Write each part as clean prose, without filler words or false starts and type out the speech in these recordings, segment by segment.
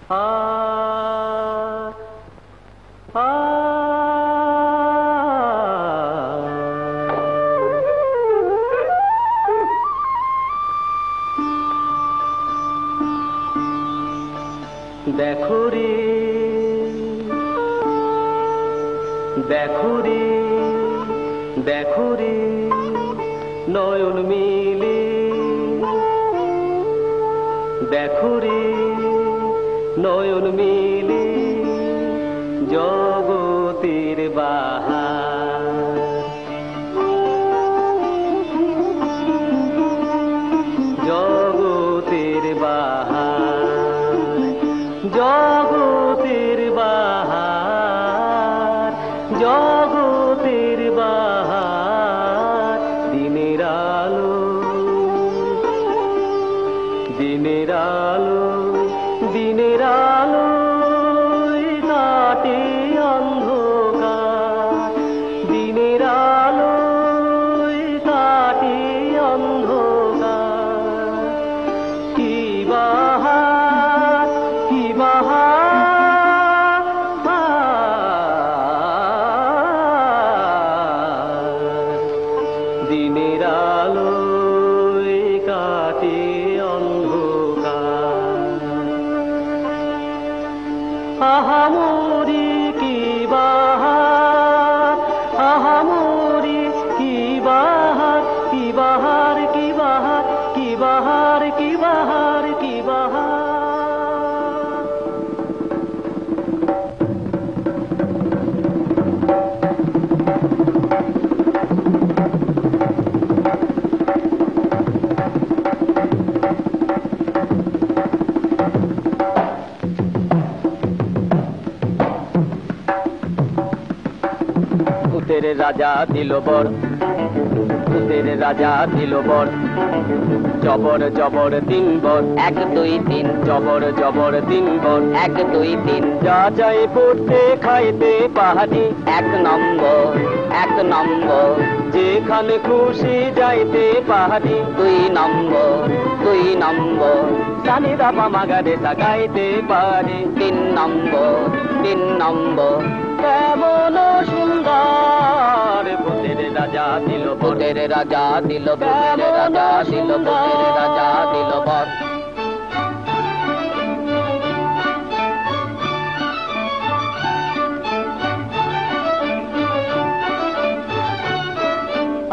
আ আ দেখো রে দেখো রে দেখো রে নয়ন মিলে দেখো রে নয়ন মিলে জগতের বাহার জগতের বাহার জগতের বাহার জগতের বাহার দিনের আলো দিনের আলো দিনের আলো কাটে অন্ধকার দিনের আলো কাটে অন্ধকার কি বাহার কি বাহার দিনের আলো কাটে আহামরি কি বাহার আহামরি কি বাহার কি বাহার কি বাহার কি বাহার কি বাহার কি বাহার ভূতের রাজা দিল বর ভূতের রাজা দিল বর জবর জবর দিন বর 1 2 3 জবর জবর দিন বর 1 2 3 যা যাই পড়তে খাইতে পাহাড়ি 1 নম্বর 1 নম্বর যেখানে খুশি যাইতে পাহাড়ি 2 নম্বর 2 নম্বর সানি দাপা মাগারে তাকাইতে পারি 3 নম্বর 3 নম্বর কেমন সুন্দর ভূতের রাজা দিল ভূতের রাজা দিল ভূতের রাজা দিল ভূতের রাজা দিল বর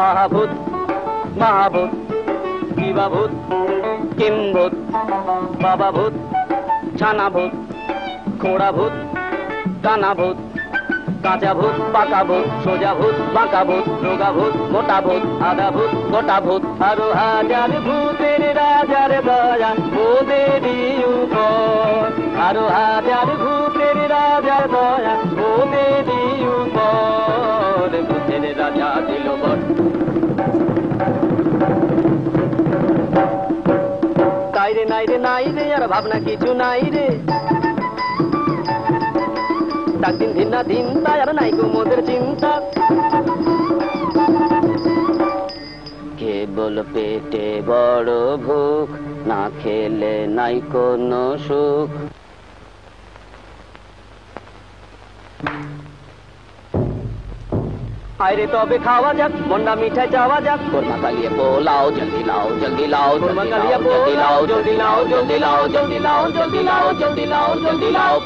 আহাভূত মহাভূত শিবাভূত কিম্ভূত বাবাভূত ছানাভূত খোঁড়াভূত কানাভূত কাঁচা ভূত পাকা ভূত সোজা ভূত বাঁকা ভূত রোগা ভূত মোটা ভূত আধা ভূত গোটা ভূত আরো হাজার ভূতের রাজার দয়া ওদেরই উপর আরো হাজার ভূতের রাজার দয়া ওদেরই উপর ভূতের রাজা দিল বর তাই রে নাই রে নাই রে আর ভাবনা কিছু নাই রে দিন দিন না দিন তাই আর নাই কুমোদের চিন্তা কেবল পেটে বড় ভুক না খেলে নাই কোনো সুখ আইরে তবে খাওয়া যাক মন্ডা মিঠাই যাওয়া যাক কোরমা কালিয়ে পোলাও জলদি লাও জলদি লাও কোরমা কালিয়ে পোলাও জলদি লাও জলদি লাও জলদি লাও জলদি লাও জলদি লাও জলদি লাও